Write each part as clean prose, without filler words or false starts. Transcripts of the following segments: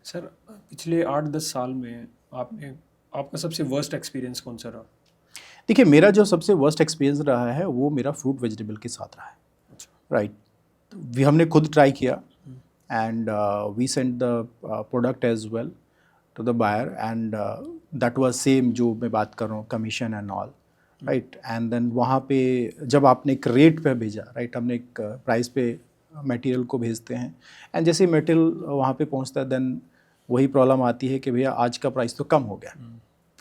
Sir पिछले 8-10 साल में आपका सबसे वर्स्ट एक्सपीरियंस कौन सा रहा? देखिए, मेरा जो सबसे वर्स्ट एक्सपीरियंस रहा है वो मेरा फ्रूट वेजिटेबल के साथ रहा है। अच्छा। राइट, हमने खुद ट्राई किया and we sent the product as well to the buyer and that was same जो मैं बात कर रहा हूँ, commission and all. Right, and then वहाँ पे जब आपने एक रेट पे भेजा, राइट, हमने एक प्राइस पे मटेरियल को भेजते हैं एंड जैसे ही मटेरियल वहाँ पे पहुँचता है देन वही प्रॉब्लम आती है कि भैया आज का प्राइस तो कम हो गया।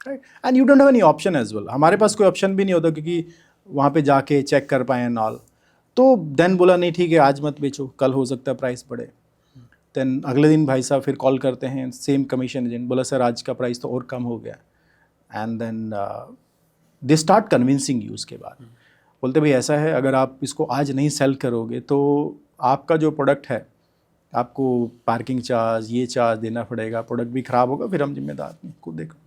Right, and you don't have any option as well. हमारे पास कोई ऑप्शन भी नहीं होता क्योंकि वहाँ पे जाके चेक कर पाए एंड ऑल। तो देन बोला नहीं ठीक है, आज मत बेचो, कल हो सकता है प्राइस बढ़े। देन अगले दिन भाई साहब फिर कॉल करते हैं, सेम कमीशन एजेंट, बोला सर आज का प्राइस तो और कम हो गया। And then they start convincing you. उसके बाद बोलते भाई ऐसा है, अगर आप इसको आज नहीं सेल करोगे तो आपका जो प्रोडक्ट है आपको पार्किंग चार्ज, ये चार्ज देना पड़ेगा, प्रोडक्ट भी ख़राब होगा, फिर हम जिम्मेदार नहीं, खुद देखो।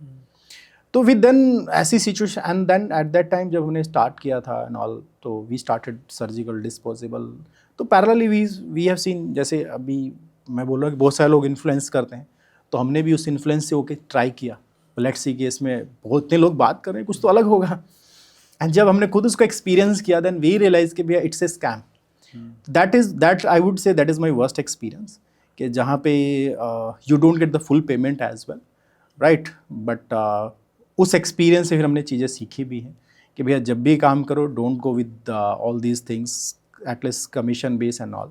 तो विद देन ऐसी situation and then at that time जब हमने स्टार्ट किया था एंड ऑल, तो वी स्टार्टेड सर्जिकल डिस्पोजेबल। तो पैरेलली वी हैव सीन, जैसे अभी मैं बोल रहा हूँ कि बहुत सारे लोग इन्फ्लुएंस करते हैं, तो हमने भी उस इन्फ्लुएंस से होकर ट्राई किया। लेट्स सी कि इसमें बहुत इतने लोग बात कर रहे हैं, कुछ तो अलग होगा। एंड जब हमने खुद उसको एक्सपीरियंस किया देन वी रियलाइज कि भैया it's a scam. That I would say that is my worst experience, कि जहाँ पे you don't get the full payment as well. Right, but उस एक्सपीरियंस से फिर हमने चीज़ें सीखी भी हैं कि भैया जब भी काम करो don't go with all these things, at least commission base and all.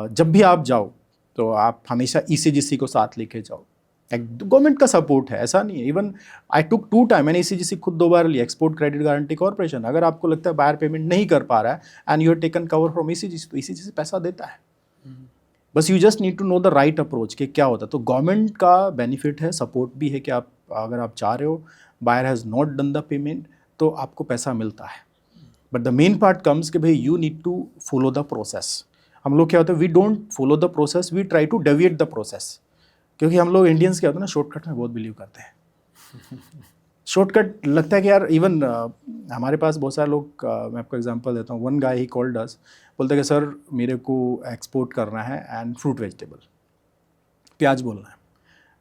जब भी आप जाओ तो आप हमेशा ECGC को साथ लेके जाओ। गवर्नमेंट का सपोर्ट है, ऐसा नहीं है। इवन आई टुक 2 टाइम, मैंने ECGC खुद 2 बार लिया, एक्सपोर्ट क्रेडिट गारंटी कॉर्पोरेशन। अगर आपको लगता है बायर पेमेंट नहीं कर पा रहा है and you have taken cover from ECGC, तो ECGC पैसा देता है। बस you just need to know the right approach कि क्या होता है। तो गवर्नमेंट का बेनिफिट है, सपोर्ट भी है कि आप अगर आप चाह रहे हो, buyer has not done the payment, तो आपको पैसा मिलता है। But the main part comes कि भाई you need to follow the process. हम लोग क्या होता है, we don't follow the process, we try to deviate the process. क्योंकि हम लोग इंडियंस क्या होता है ना, शॉर्टकट में बहुत बिलीव करते हैं। शॉर्टकट लगता है कि यार, इवन हमारे पास बहुत सारे लोग, मैं आपको एग्जांपल देता हूँ। वन गाय ही कॉल्ड अस, बोलते कि सर मेरे को एक्सपोर्ट करना है एंड फ्रूट वेजिटेबल, प्याज बोलना है।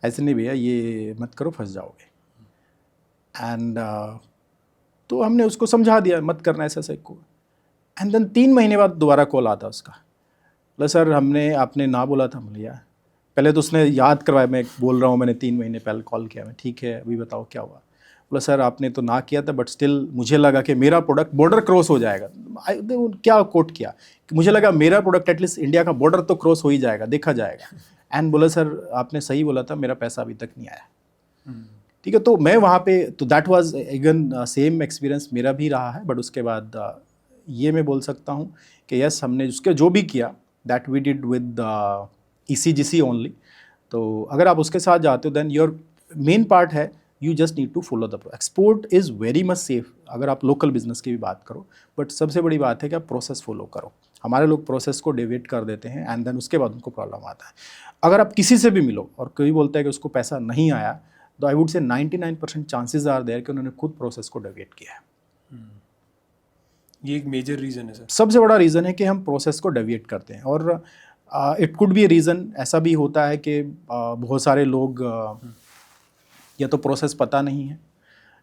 ऐसे नहीं भैया, ये मत करो, फंस जाओगे। एंड तो हमने उसको समझा दिया मत करना ऐसा ऐसा को। एंड देन 3 महीने बाद दोबारा कॉल आता उसका, बोला सर आपने ना बोला था। भैया पहले तो उसने याद करवाया, मैं बोल रहा हूँ मैंने 3 महीने पहले कॉल किया। मैं ठीक है, अभी बताओ क्या हुआ। बोला सर आपने तो ना किया था, बट स्टिल मुझे लगा कि मेरा प्रोडक्ट बॉर्डर क्रॉस हो जाएगा। क्या कोट किया कि मुझे लगा मेरा प्रोडक्ट एटलीस्ट इंडिया का बॉर्डर तो क्रॉस हो ही जाएगा, देखा जाएगा। एंड बोला सर आपने सही बोला था, मेरा पैसा अभी तक नहीं आया। ठीक है, तो मैं वहाँ पे, तो that was again same experience मेरा भी रहा है। बट उसके बाद ये मैं बोल सकता हूँ कि यस, हमने उसके जो भी किया that we did with ECGC only. तो अगर आप उसके साथ जाते हो देन योर मेन पार्ट है, you just need to follow the export is very much safe अगर आप लोकल बिजनेस की भी बात करो। बट सबसे बड़ी बात है कि आप प्रोसेस फॉलो करो। हमारे लोग प्रोसेस को डेविएट कर देते हैं एंड देन उसके बाद उनको प्रॉब्लम आता है। अगर आप किसी से भी मिलो और कोई बोलता है कि उसको पैसा नहीं आया, तो आई वुड से 99% चांसेस आर देयर कि उन्होंने खुद प्रोसेस को डेविएट किया है। ये एक मेजर रीज़न है सर। सबसे बड़ा रीज़न है कि हम प्रोसेस को डेविएट करते हैं। और it could be a reason, ऐसा भी होता है कि बहुत सारे लोग या तो प्रोसेस पता नहीं है,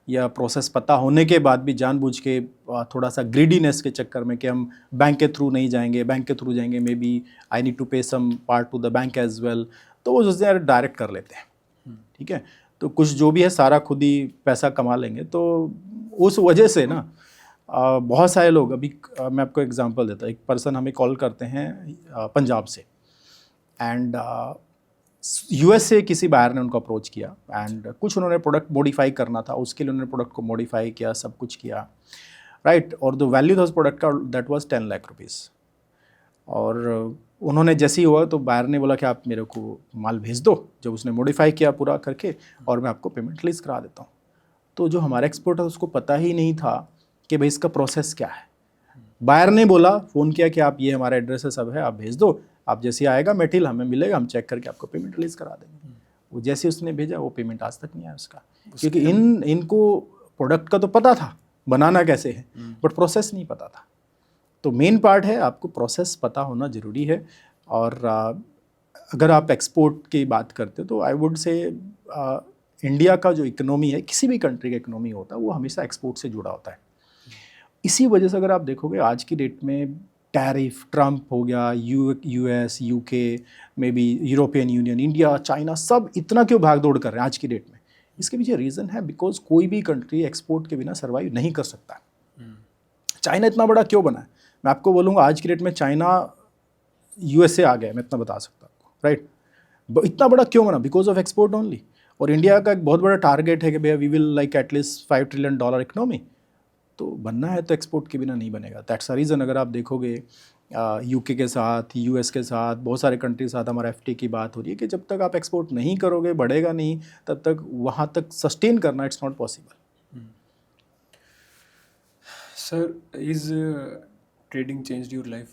या प्रोसेस पता होने के बाद भी जानबूझ के थोड़ा सा ग्रीडीनेस के चक्कर में कि हम बैंक के थ्रू नहीं जाएंगे, बैंक के थ्रू जाएंगे maybe I need to pay some part to the bank as well, तो वो सोचते हैं डायरेक्ट कर लेते हैं। ठीक है, तो कुछ जो भी है सारा खुद ही पैसा कमा लेंगे। तो उस वजह से ना बहुत सारे लोग, अभी मैं आपको एग्जांपल देता हूँ। एक पर्सन हमें कॉल करते हैं पंजाब से, एंड US से किसी बायर ने उनको अप्रोच किया एंड कुछ उन्होंने प्रोडक्ट मॉडिफाई करना था, उसके लिए उन्होंने प्रोडक्ट को मॉडिफाई किया, सब कुछ किया। राइट, और द वैल्यू था उस प्रोडक्ट का दैट वाज 10 लाख रुपीज़। और उन्होंने जैसे ही हुआ तो बायर ने बोला कि आप मेरे को माल भेज दो, जब उसने मॉडिफाई किया पूरा करके, और मैं आपको पेमेंट रिलीज करा देता हूँ। तो जो हमारा एक्सपोर्ट है उसको पता ही नहीं था कि भाई इसका प्रोसेस क्या है। बायर ने बोला, फ़ोन किया कि आप ये हमारा एड्रेस है, सब है, आप भेज दो, आप जैसे आएगा मटेरियल हमें मिलेगा, हम चेक करके आपको पेमेंट रिलीज़ करा देंगे। वो जैसे उसने भेजा वो पेमेंट आज तक नहीं आया उसका, क्योंकि इनको प्रोडक्ट का तो पता था बनाना कैसे है, बट प्रोसेस नहीं पता था। तो मेन पार्ट है आपको प्रोसेस पता होना ज़रूरी है। और अगर आप एक्सपोर्ट की बात करते हो तो आई वुड से इंडिया का जो इकोनॉमी है, किसी भी कंट्री का इकोनॉमी होता है, वो हमेशा एक्सपोर्ट से जुड़ा होता है। इसी वजह से अगर आप देखोगे आज की डेट में टैरिफ, ट्रम्प हो गया, US, UK, may be European union, India, China, सब इतना क्यों भाग दौड़ कर रहे हैं आज की डेट में? इसके पीछे रीज़न है बिकॉज कोई भी कंट्री एक्सपोर्ट के बिना सर्वाइव नहीं कर सकता। चाइना इतना बड़ा क्यों बना है? मैं आपको बोलूँगा आज की डेट में चाइना यूएसए आ गया, मैं इतना बता सकता हूँ, राइट? इतना बड़ा क्यों बना? Because of export only. और इंडिया का एक बहुत बड़ा टारगेट है कि भैया we will like at least $5 trillion economy. तो बनना है तो एक्सपोर्ट के बिना नहीं बनेगा। That's a reason. अगर आप देखोगे यूके के साथ, यूएस के साथ, बहुत सारे कंट्री के साथ हमारा एफटी की बात हो रही है कि जब तक आप एक्सपोर्ट नहीं करोगे, बढ़ेगा नहीं, तब तक वहाँ तक सस्टेन करना it's not possible. Sir, is trading changed your life?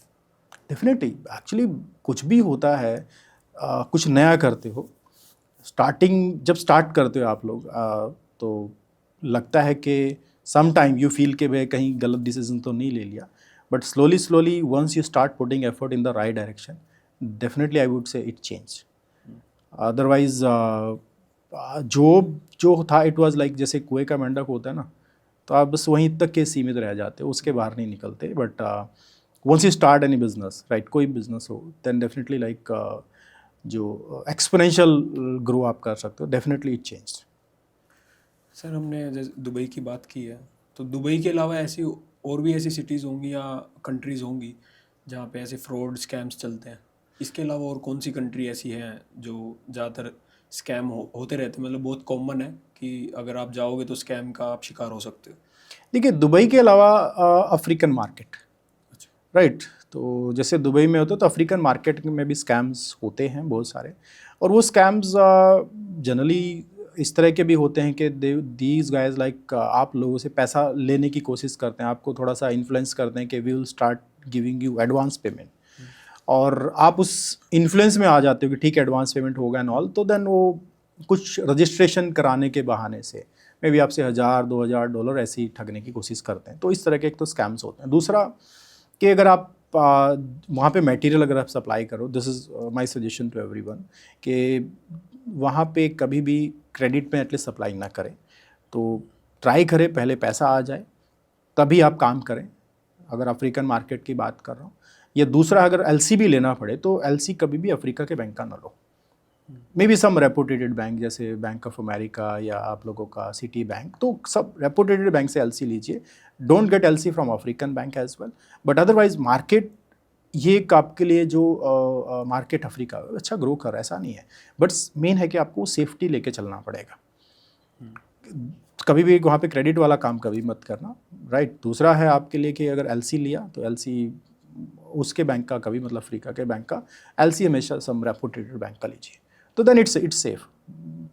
Definitely. Actually कुछ भी होता है, कुछ नया करते हो, स्टार्टिंग जब स्टार्ट करते हो आप लोग, तो लगता है कि सम टाइम यू फील कि भाई कहीं गलत डिसीजन तो नहीं ले लिया, but slowly once you start putting effort in the right direction, definitely I would say it change. Otherwise जो था इट वाज लाइक जैसे कुएं का मेंढक होता है ना, तो आप बस वहीं तक के सीमित रह जाते हो, उसके बाहर नहीं निकलते। But once you start any business, right, कोई बिजनेस हो, देन डेफिनेटली लाइक जो एक्सपोनेंशियल ग्रो आप कर सकते हो, डेफिनेटली इट चेंज। सर, हमने जैसे दुबई की बात की है, तो दुबई के अलावा ऐसी और भी ऐसी सिटीज़ होंगी या कंट्रीज़ होंगी जहाँ पे ऐसे फ्रॉड स्कैम्स चलते हैं? इसके अलावा और कौन सी कंट्री ऐसी हैं जो ज़्यादातर स्कैम होते रहते हैं, मतलब बहुत कॉमन है कि अगर आप जाओगे तो स्कैम का आप शिकार हो सकते हो? देखिए, दुबई के अलावा अफ्रीकन मार्केट, अच्छा। राइट, तो जैसे दुबई में होता है तो अफ्रीकन मार्केट में भी स्कैम्स होते हैं बहुत सारे। और वो स्कैम्स जनरली इस तरह के भी होते हैं कि दीज गाइज लाइक आप लोगों से पैसा लेने की कोशिश करते हैं, आपको थोड़ा सा इन्फ्लुएंस करते हैं कि we will start giving you advance payment, और आप उस इन्फ्लुएंस में आ जाते हो कि ठीक है एडवांस पेमेंट होगा एंड ऑल, तो देन वो कुछ रजिस्ट्रेशन कराने के बहाने से मे बी आपसे $1,000-2,000 ऐसे ही ठगने की कोशिश करते हैं। तो इस तरह के एक तो स्कैम्स होते हैं। दूसरा कि अगर आप वहाँ पे मटेरियल अगर आप सप्लाई करो, this is my suggestion to everyone कि वहाँ पे कभी भी क्रेडिट में एटलीस्ट सप्लाई ना करें। तो ट्राई करें पहले पैसा आ जाए तभी आप काम करें, अगर अफ्रीकन मार्केट की बात कर रहा हूँ। या दूसरा, अगर एलसी भी लेना पड़े तो एलसी कभी भी अफ्रीका के बैंक का ना लो, maybe some reputed bank जैसे बैंक ऑफ अमेरिका या आप लोगों का सिटी बैंक, तो सब रेपुटेटेड बैंक से एलसी लीजिए। Don't get LC from African bank as well. But otherwise market ये एक आपके लिए जो मार्केट अफ्रीका अच्छा ग्रो कर रहा है ऐसा नहीं है, बट मेन है कि आपको सेफ्टी लेके चलना पड़ेगा। कभी भी वहाँ पे क्रेडिट वाला काम कभी मत करना, राइट। दूसरा है आपके लिए कि अगर एलसी लिया तो एलसी उसके बैंक का कभी, मतलब अफ्रीका के बैंक का एलसी हमेशा सम रेपुटेटेड बैंक का लीजिए, तो देन इट्स सेफ,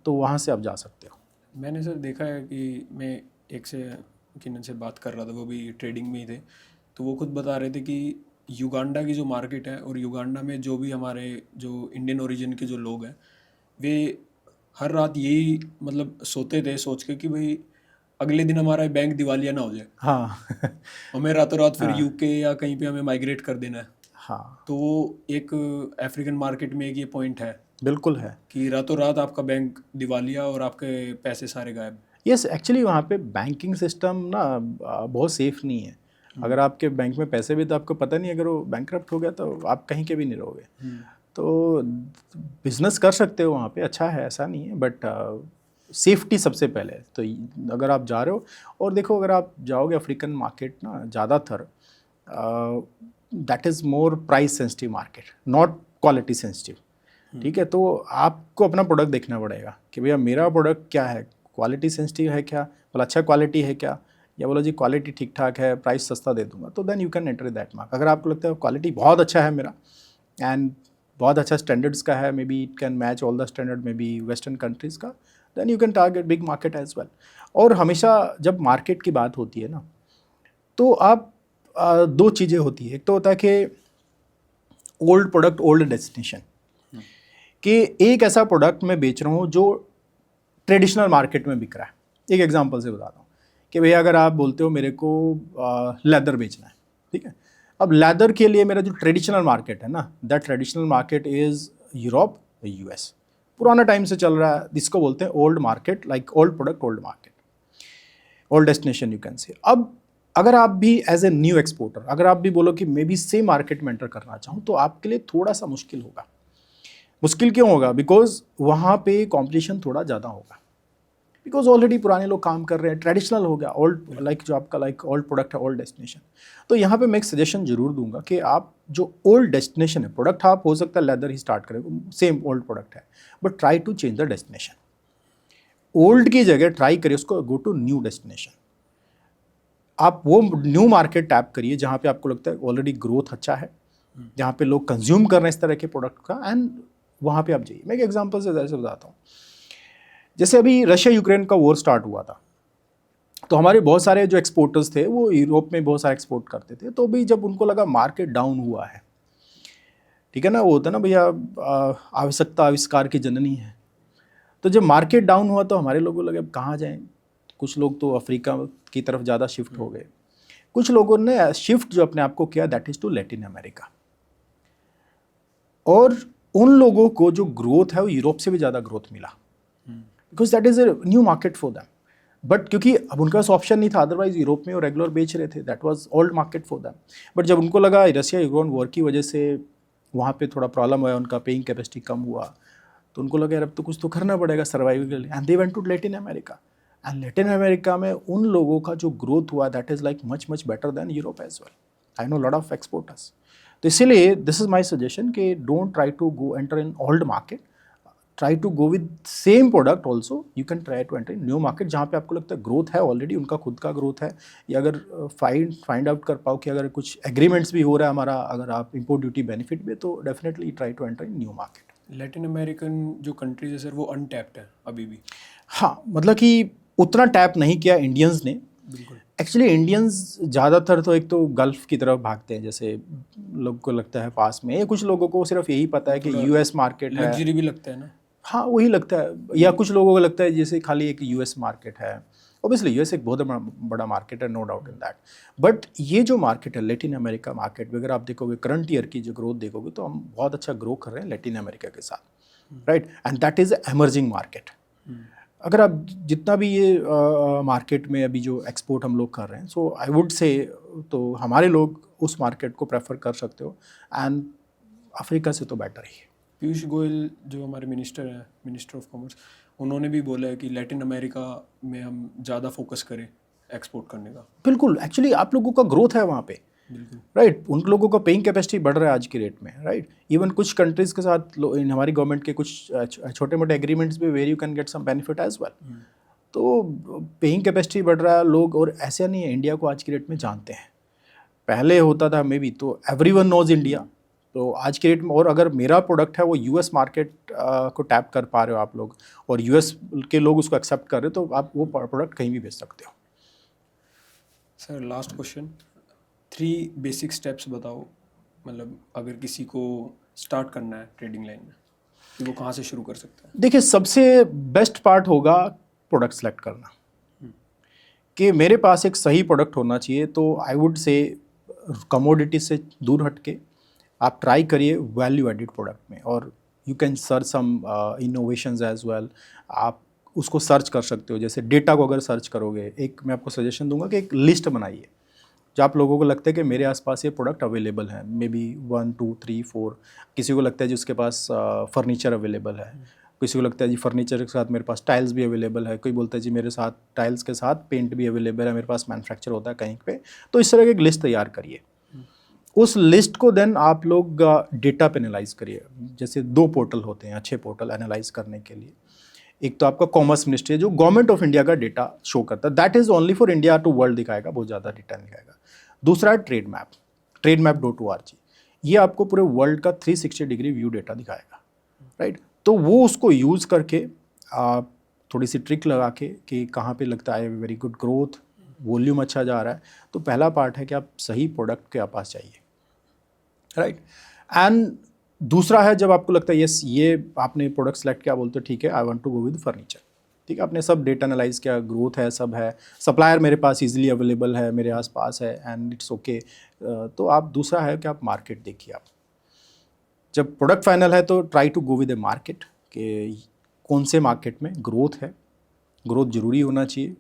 तो वहाँ से आप जा सकते हो। मैंने सर देखा है कि मैं एक से किन्हीं से बात कर रहा था, वो भी ट्रेडिंग में ही थे, तो वो खुद बता रहे थे कि युगांडा की जो मार्केट है और युगांडा में जो भी हमारे जो इंडियन ओरिजिन के जो लोग हैं, वे हर रात यही मतलब सोते थे सोच के कि भाई अगले दिन हमारा बैंक दिवालिया ना हो जाए, हाँ हमें रातों रात फिर यूके या कहीं पे हमें माइग्रेट कर देना है। हाँ, तो वो एक अफ्रीकन मार्केट में एक ये पॉइंट है बिल्कुल है। कि रातों रात आपका बैंक दिवालिया और आपके पैसे सारे गायब। यस, एक्चुअली वहाँ पे बैंकिंग सिस्टम ना बहुत सेफ नहीं है। अगर आपके बैंक में पैसे भी, तो आपको पता नहीं, अगर वो बैंकरप्ट हो गया तो आप कहीं के भी नहीं रहोगे। तो बिजनेस कर सकते हो वहाँ पे, अच्छा है, ऐसा नहीं है, बट सेफ्टी सबसे पहले है। तो अगर आप जा रहे हो, और देखो अगर आप जाओगे अफ्रीकन मार्केट ना, ज़्यादातर that is more price sensitive market, not quality sensitive, ठीक है। तो आपको अपना प्रोडक्ट देखना पड़ेगा कि भैया मेरा प्रोडक्ट क्या है, क्वालिटी सेंसिटिव है क्या, बोला अच्छा क्वालिटी है क्या, या बोला जी क्वालिटी ठीक ठाक है, प्राइस सस्ता दे दूंगा, तो then you can enter that mark. अगर आपको लगता है क्वालिटी बहुत अच्छा है मेरा एंड बहुत अच्छा स्टैंडर्ड्स का है, maybe it can match all the standard maybe western countries का, then you can target big market as well. और हमेशा जब मार्केट की बात होती है ना, तो आप दो चीज़ें होती है। एक तो होता है कि ओल्ड प्रोडक्ट ओल्ड डेस्टिनेशन, कि एक ऐसा प्रोडक्ट मैं बेच रहा हूँ जो ट्रेडिशनल मार्केट में बिक रहा है। एक एग्जांपल से बताता हूँ कि भैया अगर आप बोलते हो मेरे को लेदर बेचना है, ठीक है। अब लेदर के लिए मेरा जो ट्रेडिशनल मार्केट है ना, that traditional market is Europe, US. पुराना टाइम से चल रहा है, इसको बोलते हैं old market, like old product old market, old destination you can say. अब अगर आप भी एज ए न्यू एक्सपोर्टर, अगर आप भी बोलो कि मैं भी सेम मार्केट में एंटर करना चाहूँ, तो आपके लिए थोड़ा सा मुश्किल होगा। मुश्किल क्यों होगा? बिकॉज वहाँ पे कॉम्पिटिशन थोड़ा ज़्यादा होगा, बिकॉज ऑलरेडी पुराने लोग काम कर रहे हैं, ट्रेडिशनल हो गया, ओल्ड लाइक जो आपका लाइक ओल्ड प्रोडक्ट है, ओल्ड डेस्टिनेशन। तो यहाँ पे मैं एक सजेशन जरूर दूंगा कि आप जो ओल्ड डेस्टिनेशन है, प्रोडक्ट आप हो सकता है लेदर ही स्टार्ट करें, सेम ओल्ड प्रोडक्ट है, but try to change the destination. Old की जगह ट्राई करिए उसको, गो टू न्यू डेस्टिनेशन। आप वो न्यू मार्केट टैप करिए जहाँ पे आपको लगता है ऑलरेडी ग्रोथ अच्छा है, जहाँ पे लोग कंज्यूम कर रहे हैं इस तरह के प्रोडक्ट का, एंड वहाँ पे आप जाइए। मैं एक एग्जांपल से जैसे बताता हूँ, जैसे अभी रशिया यूक्रेन का वॉर स्टार्ट हुआ था, तो हमारे बहुत सारे जो एक्सपोर्टर्स थे वो यूरोप में बहुत सारे एक्सपोर्ट करते थे। तो भी जब उनको लगा मार्केट डाउन हुआ है, ठीक है ना, वो होता है ना भैया, आवश्यकता आविष्कार की जननी है। तो जब मार्केट डाउन हुआ तो हमारे लोगों को लगे अब कहाँ जाएं। कुछ लोग तो अफ्रीका की तरफ ज़्यादा शिफ्ट हो गए, कुछ लोगों ने शिफ्ट जो अपने आप को किया that is to Latin America. और उन लोगों को जो ग्रोथ है वो यूरोप से भी ज़्यादा ग्रोथ मिला, because that is a new market for them. But क्योंकि अब उनके पास ऑप्शन नहीं था, अदरवाइज यूरोप में वो रेगुलर बेच रहे थे, that was old market for them. But जब उनको लगा रशिया यूक्रेन वॉर की वजह से वहाँ पे थोड़ा प्रॉब्लम हुआ, उनका पेइंग कैपेसिटी कम हुआ, तो उनको लगा यार अब तो कुछ तो करना पड़ेगा सर्वाइवल के लिए, and they went to Latin America. And Latin America में उन लोगों का जो ग्रोथ हुआ that is like much better than Europe as well. I know lot of exporters. तो इसीलिए दिस इज माई सजेशन कि don't try to go enter in old market, try to go with same product also, you can try to enter in new market जहाँ पे आपको लगता है growth है already, उनका खुद का ग्रोथ है, या अगर फाइंड आउट कर पाओ कि अगर कुछ एग्रीमेंट्स भी हो रहा है हमारा, अगर आप इम्पोर्ट ड्यूटी बेनिफिट भी, तो definitely try to enter in new market. Latin American जो कंट्रीज है सर वो अनटैप्ड है अभी भी? हाँ, मतलब कि उतना टैप नहीं किया इंडियंस ने। बिल्कुल। एक्चुअली इंडियंस ज़्यादातर तो एक तो गल्फ़ की तरफ भागते हैं, जैसे लोगों को लगता है पास में, कुछ लोगों को सिर्फ यही पता है कि यूएस मार्केट है, लग्जरी भी लगता है ना। हाँ वही लगता है, या कुछ लोगों को लगता है जैसे खाली एक यूएस मार्केट है। ऑब्वियसली यूएस एक बहुत बड़ा मार्केट है, no doubt in that, but ये जो मार्केट है लैटिन अमेरिका मार्केट, अगर आप देखोगे करंट ईयर की जो ग्रोथ देखोगे तो हम बहुत अच्छा ग्रो कर रहे हैं लैटिन अमेरिका के साथ, right, and that is emerging market. अगर आप जितना भी ये मार्केट में अभी जो एक्सपोर्ट हम लोग कर रहे हैं, सो आई वुड से तो हमारे लोग उस मार्केट को प्रेफर कर सकते हो, एंड अफ्रीका से तो बेटर ही है। पीयूष गोयल जो हमारे मिनिस्टर हैं, मिनिस्टर ऑफ कॉमर्स, उन्होंने भी बोला है कि लैटिन अमेरिका में हम ज़्यादा फोकस करें एक्सपोर्ट करने का। बिल्कुल, एक्चुअली आप लोगों का ग्रोथ है वहाँ पे, राइट, उन लोगों का पेइंग कैपेसिटी बढ़ रहा है आज की रेट में, राइट। इवन कुछ कंट्रीज़ के साथ हमारी गवर्नमेंट के कुछ छोटे मोटे एग्रीमेंट्स भी where you can get some benefit as well. तो पेइंग कैपेसिटी बढ़ रहा है लोग, और ऐसा नहीं है, इंडिया को आज की डेट में जानते हैं। पहले होता था मे बी तो एवरीवन नोज इंडिया, तो आज के डेट में, और अगर मेरा प्रोडक्ट है वो यूएस मार्केट को टैप कर पा रहे हो आप लोग, और यूएस के लोग उसको एक्सेप्ट कर रहे हो, तो आप वो प्रोडक्ट कहीं भी बेच सकते हो। Sir last question, 3 basic steps बताओ, मतलब अगर किसी को स्टार्ट करना है ट्रेडिंग लाइन में तो वो कहाँ से शुरू कर सकता है? देखिए, सबसे बेस्ट पार्ट होगा प्रोडक्ट सेलेक्ट करना, कि मेरे पास एक सही प्रोडक्ट होना चाहिए। तो आई वुड से कमोडिटी से दूर हट के आप ट्राई करिए वैल्यू एडिड प्रोडक्ट में, और you can search some innovations as well. आप उसको सर्च कर सकते हो, जैसे डेटा को अगर सर्च करोगे, एक मैं आपको सजेशन दूंगा कि एक लिस्ट बनाइए जो आप लोगों को लगता है कि मेरे आसपास ये प्रोडक्ट अवेलेबल है, मे बी 1 2 3 4। किसी को लगता है जिसके पास फर्नीचर अवेलेबल है, किसी को लगता है जी फर्नीचर के साथ मेरे पास टाइल्स भी अवेलेबल है, कोई बोलता है जी मेरे साथ टाइल्स के साथ पेंट भी अवेलेबल है, मेरे पास मैन्युफैक्चर होता है कहीं पे। तो इस तरह की एक लिस्ट तैयार करिए, उस लिस्ट को देन आप लोग डेटा पे एनालाइज करिए। जैसे 2 पोर्टल होते हैं अच्छे पोर्टल एनालाइज करने के लिए, एक तो आपका कॉमर्स मिनिस्ट्री जो गवर्नमेंट ऑफ इंडिया का डेटा शो करता है, that is only for India to world दिखाएगा, बहुत ज़्यादा डेटा दिखाएगा। दूसरा है ट्रेड मैप, trademap.org, ये आपको पूरे वर्ल्ड का 360 डिग्री व्यू डेटा दिखाएगा, राइट। तो वो उसको यूज़ करके आप थोड़ी सी ट्रिक लगा के कि कहाँ पे लगता है वेरी गुड ग्रोथ, वॉल्यूम अच्छा जा रहा है, तो पहला पार्ट है कि आप सही प्रोडक्ट के पास चाहिए, राइट। एंड दूसरा है जब आपको लगता है यस ये आपने प्रोडक्ट सेलेक्ट किया, बोलते ठीक है I want to go with furniture, ठीक है, आपने सब डेटा एनालाइज किया, ग्रोथ है, सब है, सप्लायर मेरे पास इजीली अवेलेबल है, मेरे आसपास है, एंड इट्स ओके। तो आप दूसरा है कि आप मार्केट देखिए। आप जब प्रोडक्ट फाइनल है तो try to go with a market कि कौन से मार्केट में ग्रोथ है, ग्रोथ जरूरी होना चाहिए।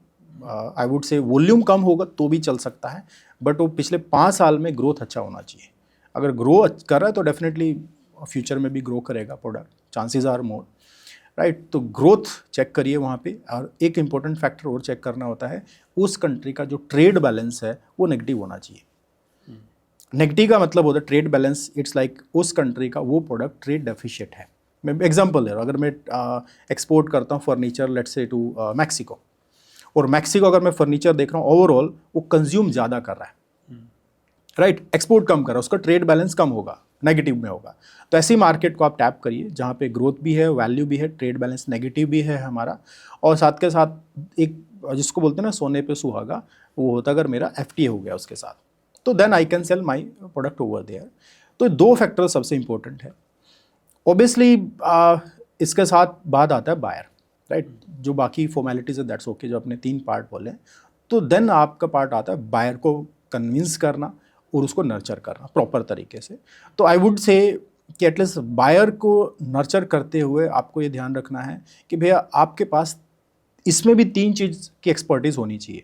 आई वुड से वॉल्यूम कम होगा तो भी चल सकता है, बट वो पिछले 5 साल में ग्रोथ अच्छा होना चाहिए। अगर ग्रो कर रहा है तो डेफिनेटली फ्यूचर में भी ग्रो करेगा product, chances are more, right. तो ग्रोथ चेक करिए वहाँ पे। और एक इम्पॉर्टेंट फैक्टर और चेक करना होता है, उस कंट्री का जो ट्रेड बैलेंस है वो नेगेटिव होना चाहिए। नेगेटिव का मतलब होता है ट्रेड बैलेंस, इट्स लाइक उस कंट्री का वो प्रोडक्ट ट्रेड डेफिशिएंट है। मैं एग्जांपल दे रहा हूँ, अगर मैं एक्सपोर्ट करता हूँ furniture let's say to Mexico, और मैक्सिको अगर मैं फर्नीचर देख रहा हूँ ओवरऑल वो कंज्यूम ज़्यादा कर रहा है, राइट, एक्सपोर्ट कम कर रहा है, उसका ट्रेड बैलेंस कम होगा, नेगेटिव में होगा। तो ऐसी मार्केट को आप टैप करिए जहाँ पे ग्रोथ भी है, वैल्यू भी है, ट्रेड बैलेंस नेगेटिव भी है हमारा, और साथ के साथ एक जिसको बोलते हैं ना सोने पे सुहागा, वो होता अगर मेरा FTA हो गया उसके साथ, तो then I can sell my product over there. तो 2 फैक्टर सबसे इंपॉर्टेंट है। ऑब्वियसली इसके साथ बाद आता है बायर, राइट, जो बाकी फॉर्मेलिटीज है दैट्स ओके, जो अपने 3 पार्ट बोले। तो देन आपका पार्ट आता है बायर को कन्विंस करना और उसको नर्चर करना प्रॉपर तरीके से। तो आई वुड से कि एटलीस्ट बायर को नर्चर करते हुए आपको ये ध्यान रखना है कि भैया आपके पास इसमें भी 3 चीज़ की एक्सपर्टीज़ होनी चाहिए,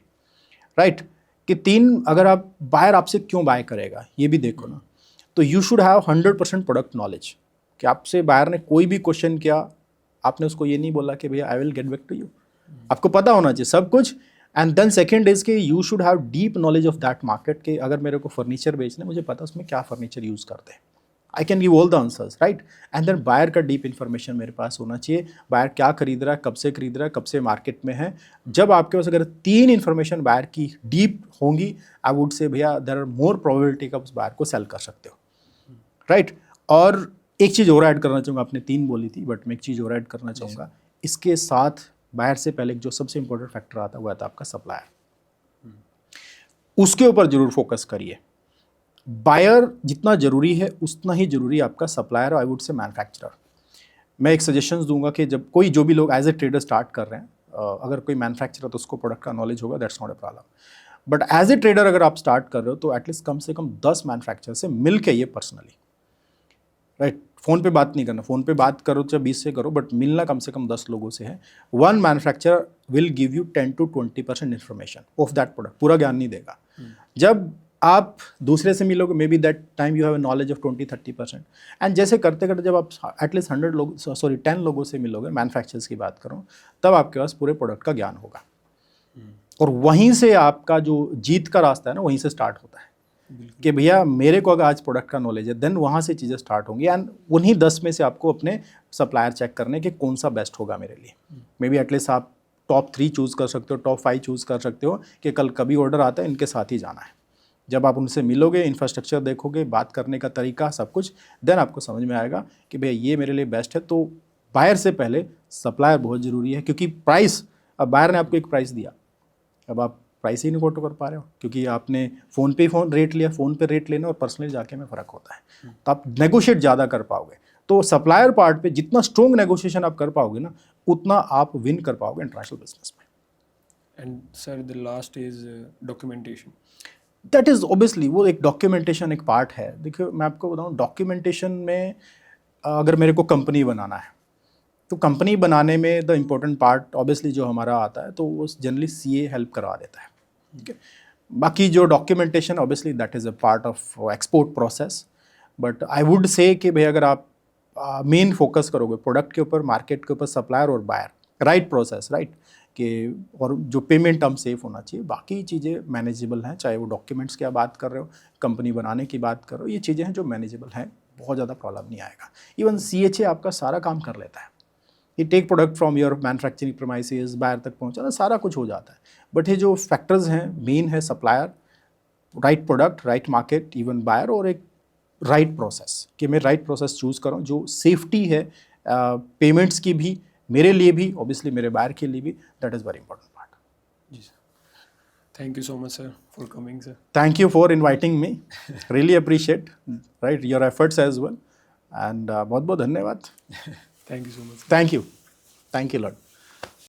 राइट, कि 3 अगर आप बायर आपसे क्यों बाय करेगा ये भी देखो ना। तो you should have 100% product knowledge, कि आपसे बायर ने कोई भी क्वेश्चन किया, आपने उसको ये नहीं बोला कि भैया I will get back to you, आपको पता होना चाहिए सब कुछ। एंड देन सेकेंड इज कि you should have deep knowledge of that market, कि अगर मेरे को फर्नीचर बेचना है मुझे पता उसमें क्या फर्नीचर यूज़ करते हैं, I can give all the answers, right. And then buyer का डीप इन्फॉर्मेशन मेरे पास होना चाहिए, बायर क्या खरीद रहा है, कब से खरीद रहा है, कब से मार्केट में है। जब आपके पास अगर 3 इन्फॉर्मेशन बायर की डीप होंगी, आई वुड से भैया देयर आर मोर प्रोबेबिलिटी का उस बायर को सेल कर सकते हो, राइट। और एक चीज़ और ऐड करना चाहूँगा, आपने 3 बोली थी बट मैं एक चीज़ और ऐड करना चाहूँगा, इसके साथ बायर से पहले जो सबसे इंपॉर्टेंट फैक्टर आता है वो आता है आपका सप्लायर। उसके ऊपर जरूर फोकस करिए। बायर जितना जरूरी है उतना ही जरूरी आपका सप्लायर, आई वुड से मैन्युफैक्चरर। मैं एक सजेशंस दूंगा कि जब कोई जो भी लोग एज ए ट्रेडर स्टार्ट कर रहे हैं, अगर कोई मैन्युफैक्चरर तो उसको प्रोडक्ट का नॉलेज होगा, that's not a problem, but as a trader अगर आप स्टार्ट कर रहे हो तो एटलीस्ट कम से कम 10 मैन्युफैक्चरर से मिल के ये पर्सनली, राइट, फ़ोन पे बात नहीं करना, फ़ोन पे बात करो चाहे 20 से करो, बट मिलना कम से कम 10 लोगों से है। 1 manufacturer will give you 10 to 20% information of that product, पूरा ज्ञान नहीं देगा। जब आप दूसरे से मिलोगे may be that time you have a knowledge of 20-30%, and जैसे करते करते जब आप एटलीस्ट 10 लोगों से मिलोगे, मैन्युफैक्चरर्स की बात करूँ, तब आपके पास पूरे प्रोडक्ट का ज्ञान होगा। और वहीं से आपका जो जीत का रास्ता है ना, वहीं से स्टार्ट होता है कि भैया मेरे को अगर आज प्रोडक्ट का नॉलेज है, देन वहाँ से चीज़ें स्टार्ट होंगी। एंड उन्हीं 10 में से आपको अपने सप्लायर चेक करने कि कौन सा बेस्ट होगा मेरे लिए। मे बी एटलीस्ट आप टॉप 3 चूज़ कर सकते हो, टॉप 5 चूज़ कर सकते हो कि कल कभी ऑर्डर आता है इनके साथ ही जाना है। जब आप उनसे मिलोगे, इंफ्रास्ट्रक्चर देखोगे, बात करने का तरीका सब कुछ, देन आपको समझ में आएगा कि भैया ये मेरे लिए बेस्ट है। तो बायर से पहले सप्लायर बहुत ज़रूरी है, क्योंकि प्राइस, अब बायर ने आपको एक प्राइस दिया, अब आप प्राइस ही नहीं कोट कर पा रहे हो क्योंकि आपने फ़ोन पे रेट लिया। फ़ोन पे रेट लेना और पर्सनली जाके में फ़र्क होता है, तो आप नेगोशिएट ज़्यादा कर पाओगे। तो सप्लायर पार्ट पे जितना स्ट्रॉन्ग नेगोशिएशन आप कर पाओगे ना, उतना आप विन कर पाओगे इंटरनेशनल बिजनेस में। And sir the last is documentation. That is obviously, वो एक डॉक्यूमेंटेशन एक पार्ट है। देखिए मैं आपको बताऊँ, डॉक्यूमेंटेशन में अगर मेरे को कंपनी बनाना है तो कंपनी बनाने में द इम्पोर्टेंट पार्ट ऑब्वियसली जो हमारा आता है तो वो जनरली CA हेल्प करवा देता है, ठीक है। बाकी जो documentation obviously that is a part of export process, but I would से कि भाई अगर आप मेन फोकस करोगे प्रोडक्ट के ऊपर, मार्केट के ऊपर, सप्लायर और बायर, राइट प्रोसेस, राइट, कि और जो पेमेंट टर्म सेफ होना चाहिए, बाकी चीज़ें मैनेजेबल हैं। चाहे वो डॉक्यूमेंट्स की आप बात कर रहे हो, कंपनी बनाने की बात कर रहे हो, ये चीज़ें हैं जो मैनेजेबल हैं, बहुत ज़्यादा प्रॉब्लम नहीं आएगा। इवन CHA आपका सारा काम कर लेता है, ये take product from your manufacturing premises, buyer तक पहुंचाना, सारा कुछ हो जाता है। बट ये जो फैक्टर्स हैं मेन है supplier, right product, right market, even buyer, और एक राइट प्रोसेस, कि मैं राइट प्रोसेस चूज़ करूँ जो सेफ्टी है पेमेंट्स की भी, मेरे लिए भी, ऑब्वियसली मेरे बायर के लिए भी। That is very important part. जी sir, thank you so much sir for coming sir. Thank you for inviting me, really appreciate, right, your efforts as well, and बहुत बहुत धन्यवाद। Thank you so much. Thank you lot.